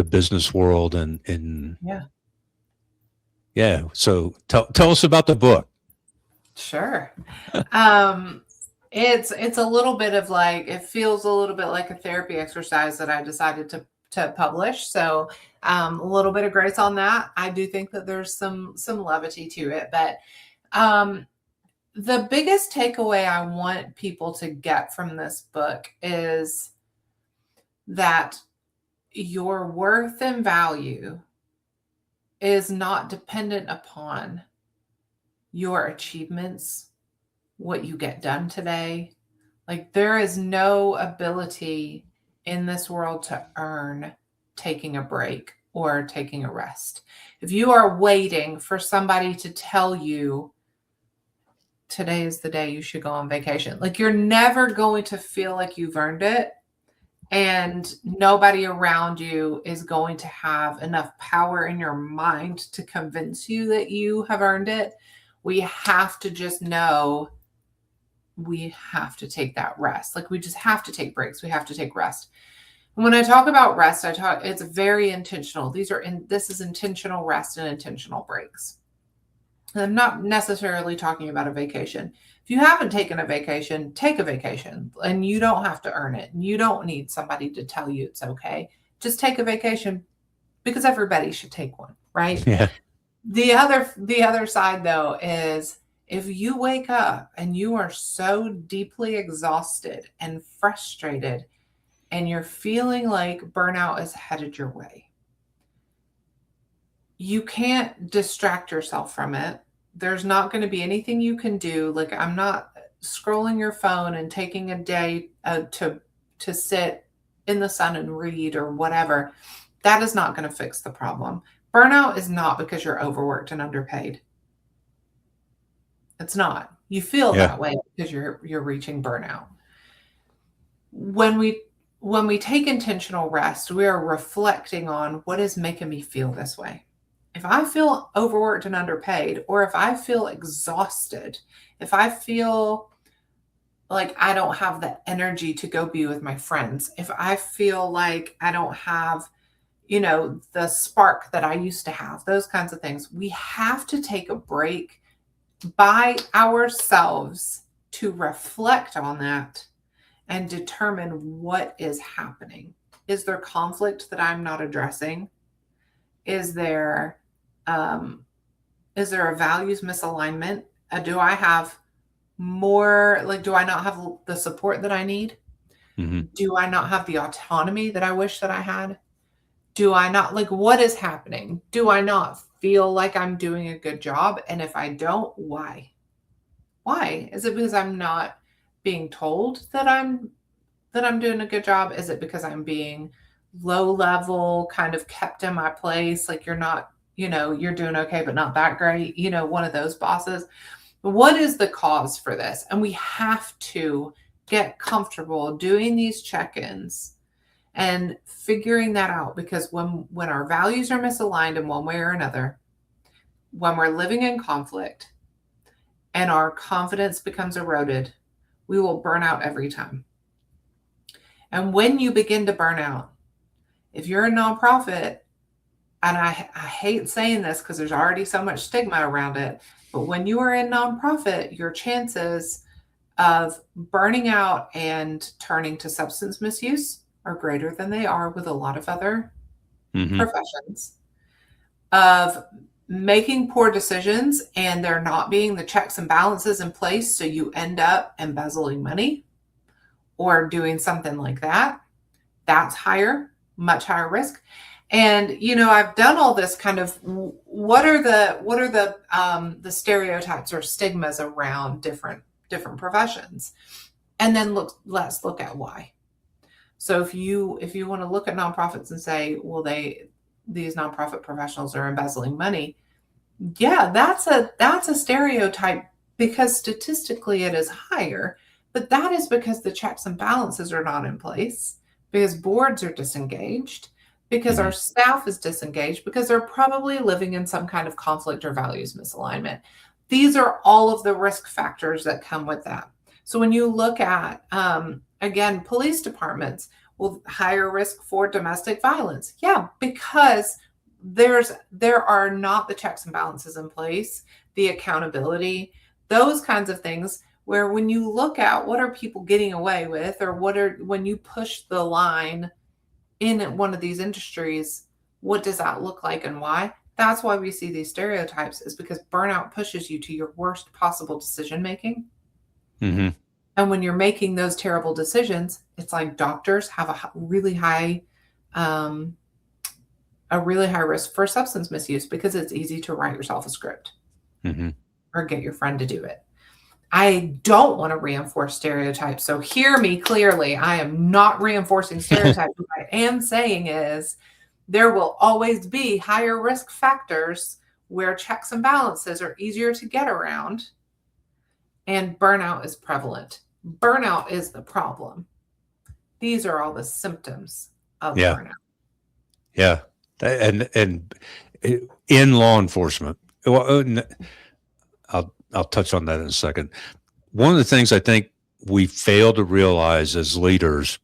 A: the business world and
B: Yeah.
A: yeah. So tell us about the book.
B: Sure. Um, it's a little bit of like, it feels a little bit like a therapy exercise that I decided to publish. So a little bit of grace on that. I do think that there's some levity to it, but um, the biggest takeaway I want people to get from this book is that your worth and value is not dependent upon your achievements, what you get done today. Like, there is no ability in this world to earn taking a break or taking a rest. If you are waiting for somebody to tell you today is the day you should go on vacation, like, you're never going to feel like you've earned it. And nobody around you is going to have enough power in your mind to convince you that you have earned it. We have to just know we have to take that rest. Like, we just have to take breaks. We have to take rest. When I talk about rest, it's very intentional. This is intentional rest and intentional breaks. And I'm not necessarily talking about a vacation. If you haven't taken a vacation, take a vacation, and you don't have to earn it. You don't need somebody to tell you it's okay. Just take a vacation, because everybody should take one, right?
A: Yeah.
B: The other side, though, is if you wake up and you are so deeply exhausted and frustrated and you're feeling like burnout is headed your way, you can't distract yourself from it. There's not going to be anything you can do. Like, I'm not scrolling your phone and taking a day to sit in the sun and read or whatever. That is not going to fix the problem. Burnout is not because you're overworked and underpaid. It's not. You feel that way because you're reaching burnout. When we take intentional rest, we are reflecting on what is making me feel this way. If I feel overworked and underpaid, or if I feel exhausted, if I feel like I don't have the energy to go be with my friends, if I feel like I don't have, the spark that I used to have, those kinds of things, we have to take a break by ourselves to reflect on that and determine what is happening. Is there conflict that I'm not addressing? Is there a values misalignment? Do I have more, do I not have the support that I need?
A: Mm-hmm.
B: Do I not have the autonomy that I wish that I had? Do I not, what is happening? Do I not feel like I'm doing a good job? And if I don't, why? Why? Is it because I'm not being told that I'm doing a good job? Is it because I'm being low level, kind of kept in my place? Like, you're not, you're doing okay, but not that great. One of those bosses. What is the cause for this? And we have to get comfortable doing these check-ins and figuring that out, because when our values are misaligned in one way or another, when we're living in conflict and our confidence becomes eroded, we will burn out every time. And when you begin to burn out, if you're a nonprofit, and I hate saying this because there's already so much stigma around it, but when you are in nonprofit, your chances of burning out and turning to substance misuse are greater than they are with a lot of other professions, of making poor decisions and there not being the checks and balances in place, so you end up embezzling money or doing something like that. That's higher, much higher risk. And I've done all this kind of what are the stereotypes or stigmas around different professions, and then let's look at why. So if you want to look at nonprofits and say, well, these nonprofit professionals are embezzling money, yeah, that's a stereotype, because statistically it is higher, but that is because the checks and balances are not in place, because boards are disengaged, because our staff is disengaged, because they're probably living in some kind of conflict or values misalignment. These are all of the risk factors that come with that. So when you look at, again, police departments, Well, higher risk for domestic violence. Yeah, because there are not the checks and balances in place, the accountability, those kinds of things where when you look at what are people getting away with, or when you push the line in one of these industries, what does that look like and why? That's why we see these stereotypes, is because burnout pushes you to your worst possible decision making.
A: Mm-hmm.
B: And when you're making those terrible decisions, it's like doctors have a really high risk for substance misuse, because it's easy to write yourself a script or get your friend to do it. I don't want to reinforce stereotypes. So hear me clearly. I am not reinforcing stereotypes. What I am saying is there will always be higher risk factors where checks and balances are easier to get around, and burnout is prevalent. Burnout is the problem. These are all the symptoms of burnout.
A: Yeah. And in law enforcement, well, I'll touch on that in a second. One of the things I think we fail to realize as leaders,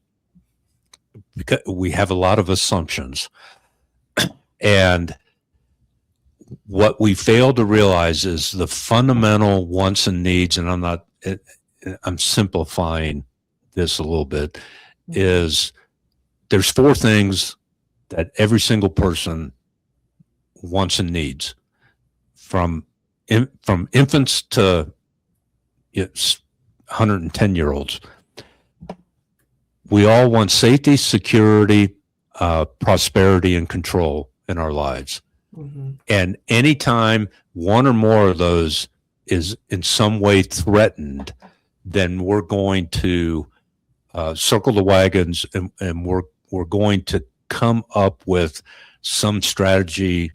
A: because we have a lot of assumptions, and what we fail to realize is the fundamental wants and needs, and I'm simplifying this a little bit, is there's 4 things that every single person wants and needs, from infants to 110-year-olds. We all want safety, security, prosperity, and control in our lives. And anytime one or more of those is in some way threatened, then we're going to circle the wagons, and we're going to come up with some strategy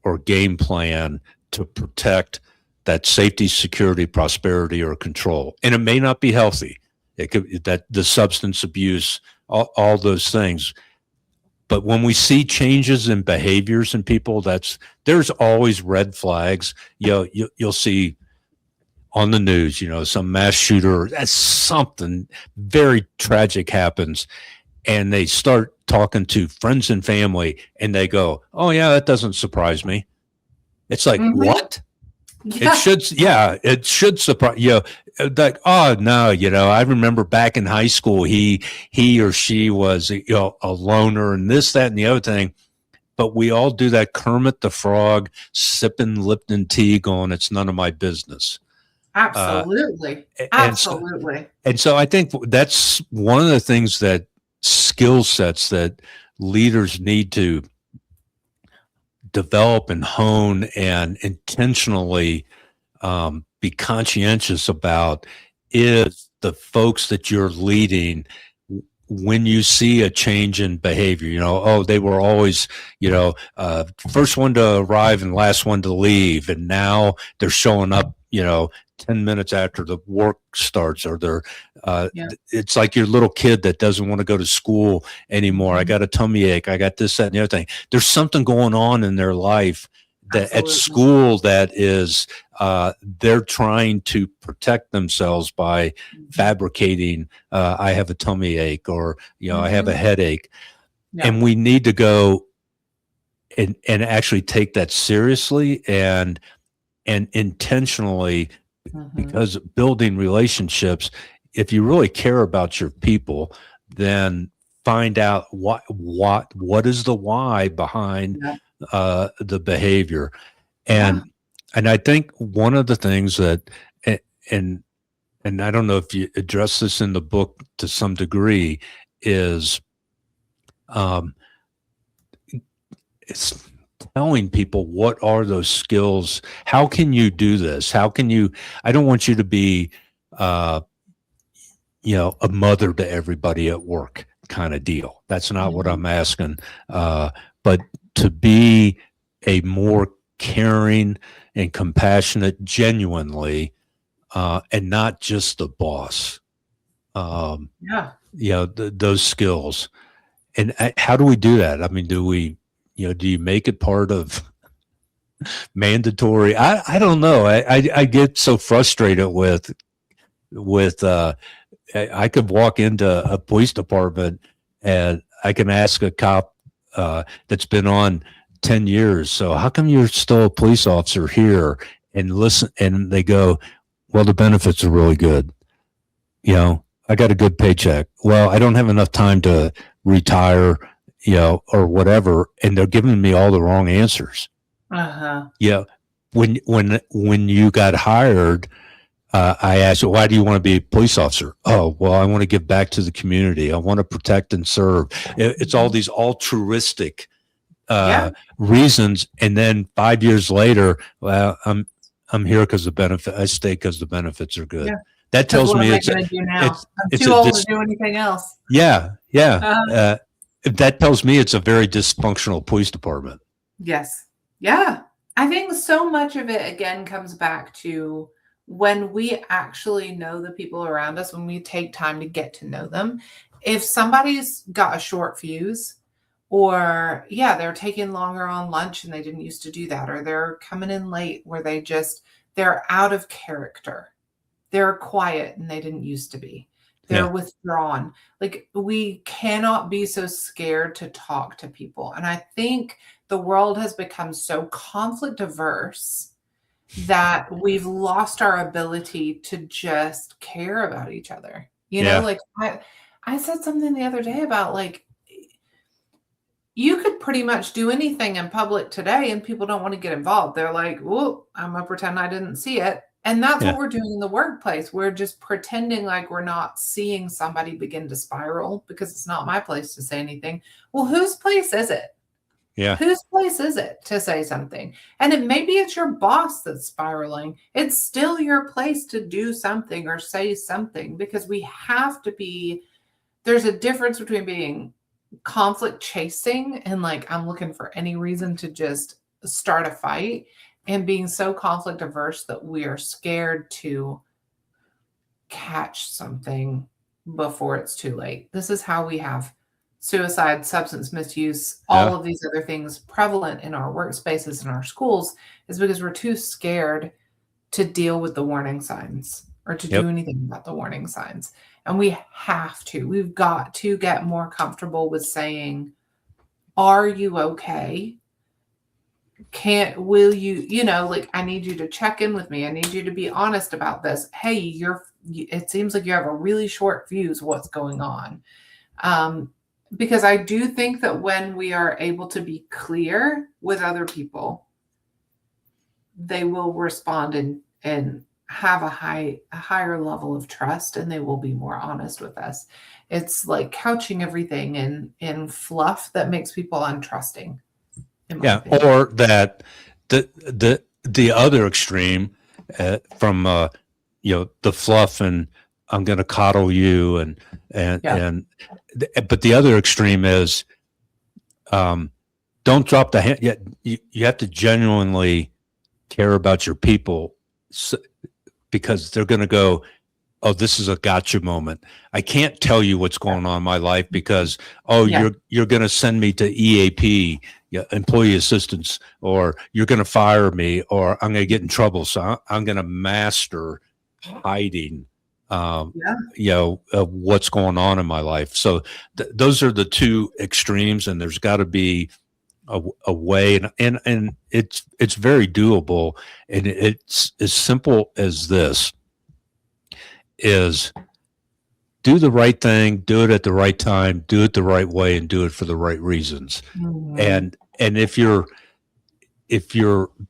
A: or game plan to protect that safety, security, prosperity, or control. And it may not be healthy. It could that the substance abuse, all those things. But when we see changes in behaviors in people, there's always red flags. You'll see on the news, some mass shooter, that's something very tragic happens, and they start talking to friends and family, and they go, "Oh yeah, that doesn't surprise me." It's like, what? Yeah. It should surprise you. Like, oh no, I remember back in high school, he or she was a loner, and this, that, and the other thing. But we all do that Kermit the Frog sipping Lipton tea, going, "It's none of my business."
B: Absolutely, absolutely.
A: And so I think that's one of the things, that skill sets that leaders need to develop and hone and intentionally be conscientious about, is the folks that you're leading, when you see a change in behavior, they were always, first one to arrive and last one to leave, and now they're showing up, 10 minutes after the work starts, or it's like your little kid that doesn't want to go to school anymore. I got a tummy ache. I got this, that, and the other thing. There's something going on in their life that at school that is, they're trying to protect themselves by fabricating, I have a tummy ache, or, I have a headache. Yeah. And we need to go and actually take that seriously and intentionally, because building relationships, if you really care about your people, then find out what is the why behind the behavior. And I think one of the things that, and I don't know if you address this in the book to some degree, is it's telling people, what are those skills? How can you do this? How can you, I don't want you to be, a mother to everybody at work kind of deal. That's not what I'm asking. But to be a more caring and compassionate, genuinely, and not just the boss. Those skills. And how do we do that? I mean, do you make it part of mandatory? I don't know. I get so frustrated with I could walk into a police department and I can ask a cop that's been on 10 years, so how come you're still a police officer here? And listen, and they go, well, the benefits are really good. I got a good paycheck. Well, I don't have enough time to retire, or whatever. And they're giving me all the wrong answers.
B: Uh-huh.
A: Yeah. When you got hired, I asked you, why do you want to be a police officer? Oh, well, I want to give back to the community. I want to protect and serve. It's all these altruistic reasons. And then 5 years later, well, I'm here because the benefit. I stay because the benefits are good.
B: Yeah.
A: That tells me
B: I'm too old to do anything else.
A: Yeah. That tells me it's a very dysfunctional police department.
B: Yes. Yeah. I think so much of it, again, comes back to when we actually know the people around us, when we take time to get to know them. If somebody's got a short fuse, or they're taking longer on lunch and they didn't used to do that, or they're coming in late where they're out of character. They're quiet and they didn't used to be. They're withdrawn. Like, we cannot be so scared to talk to people. And I think the world has become so conflict averse that we've lost our ability to just care about each other. Like I said something the other day about, like, you could pretty much do anything in public today and people don't want to get involved. They're like, well, I'm going to pretend I didn't see it. And that's what we're doing in the workplace. We're just pretending like we're not seeing somebody begin to spiral because it's not my place to say anything. Well, whose place is it?
A: Yeah.
B: Whose place is it to say something? And maybe it's your boss that's spiraling. It's still your place to do something or say something, because we have to be, there's a difference between being conflict chasing and like, I'm looking for any reason to just start a fight, and being so conflict averse that we are scared to catch something before it's too late. This is how we have suicide, substance misuse, all of these other things prevalent in our workspaces and our schools, is because we're too scared to deal with the warning signs or to do anything about the warning signs. And we've got to get more comfortable with saying, are you okay? Will you, like, I need you to check in with me. I need you to be honest about this. Hey, it seems like you have a really short fuse. What's going on? Because I do think that when we are able to be clear with other people, they will respond and have a higher level of trust, and they will be more honest with us. It's like couching everything in fluff that makes people untrusting.
A: Or that the other extreme from the fluff and I'm going to coddle you but the other extreme is don't drop the hand. Yet you have to genuinely care about your people, because they're going to go, oh, this is a gotcha moment. I can't tell you what's going on in my life because you're going to send me to EAP, employee assistance, or you're going to fire me, or I'm going to get in trouble. So I'm going to master hiding what's going on in my life. So those are the two extremes, and there's got to be a way, and it's very doable, and it's as simple as this: is do the right thing, do it at the right time, do it the right way, and do it for the right reasons. Mm-hmm. And if you're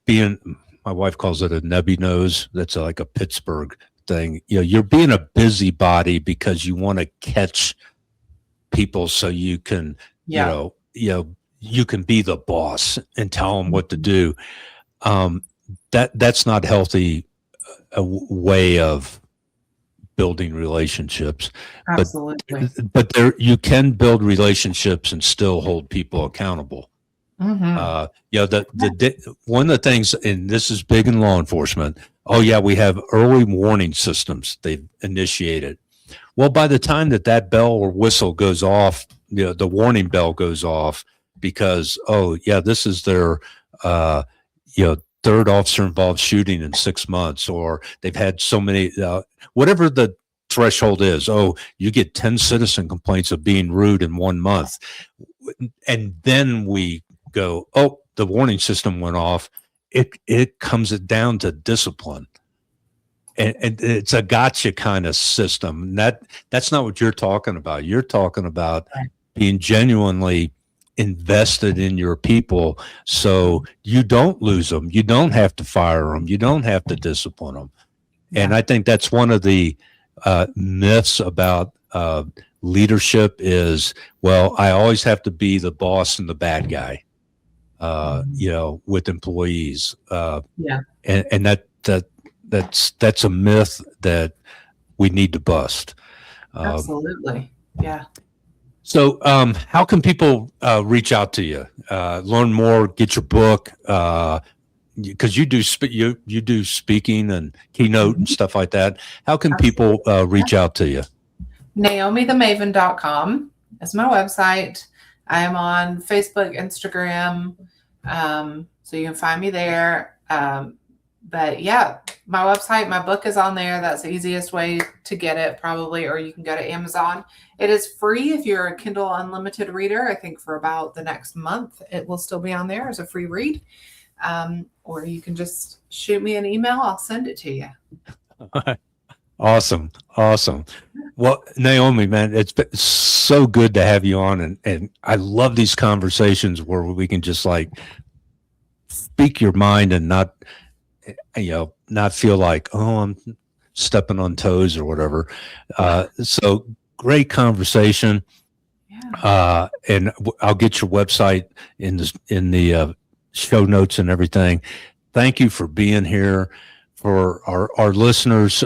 A: being, my wife calls it a nebby nose. That's like a Pittsburgh thing. You're being a busybody because you want to catch people so you can, you can be the boss and tell them what to do. That's not healthy a way of building relationships.
B: Absolutely.
A: But you can build relationships and still hold people accountable. Mm-hmm. One of the things, and this is big in law enforcement. Oh yeah, we have early warning systems they've initiated. Well, by the time that bell or whistle goes off, the warning bell goes off because this is their third officer involved shooting in 6 months, or they've had so many whatever the threshold is. Oh, you get 10 citizen complaints of being rude in 1 month. And then we go, oh, the warning system went off. It comes down to discipline. And it's a gotcha kind of system. That's not what you're talking about. You're talking about being genuinely invested in your people, so you don't lose them. You don't have to fire them. You don't have to discipline them. Yeah. And I think that's one of the myths about leadership is, well, I always have to be the boss and the bad guy, with employees. And that's a myth that we need to bust.
B: Absolutely. Yeah.
A: So how can people reach out to you, learn more, get your book? Because you do speaking and keynote and stuff like that. How can people reach out to you?
B: NaomiTheMaven.com is my website. I am on Facebook, Instagram, so you can find me there. But yeah, my website, my book is on there. That's the easiest way to get it probably, or you can go to Amazon. It is free if you're a Kindle Unlimited reader. I think for about the next month, it will still be on there as a free read. Or you can just shoot me an email. I'll send it to you.
A: Awesome. Well, Naomi, man, it's been so good to have you on. And I love these conversations where we can just like speak your mind and not feel like, oh, I'm stepping on toes or whatever. So great conversation. Yeah. And I'll get your website in the show notes and everything. Thank you for being here. For our listeners,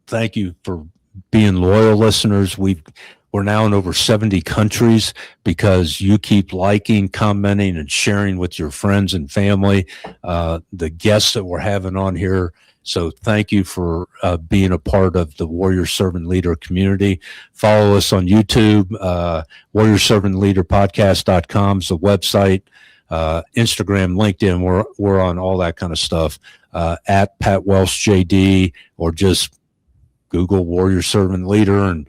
A: thank you for being loyal listeners. We're now in over 70 countries because you keep liking, commenting, and sharing with your friends and family, the guests that we're having on here. So thank you for being a part of the Warrior Servant Leader community. Follow us on YouTube, warriorservantleaderpodcast.com is the website, Instagram, LinkedIn. We're on all that kind of stuff, at Pat Welsh JD, or just Google Warrior Servant Leader and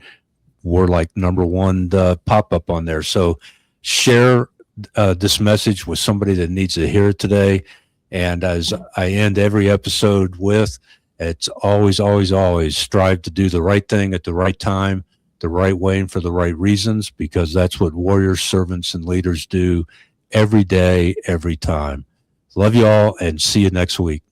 A: we're like #1 pop up on there. So share this message with somebody that needs to hear it today. And as I end every episode with, it's always, always, always strive to do the right thing at the right time, the right way, and for the right reasons, because that's what warriors, servants, and leaders do every day, every time. Love you all, and see you next week.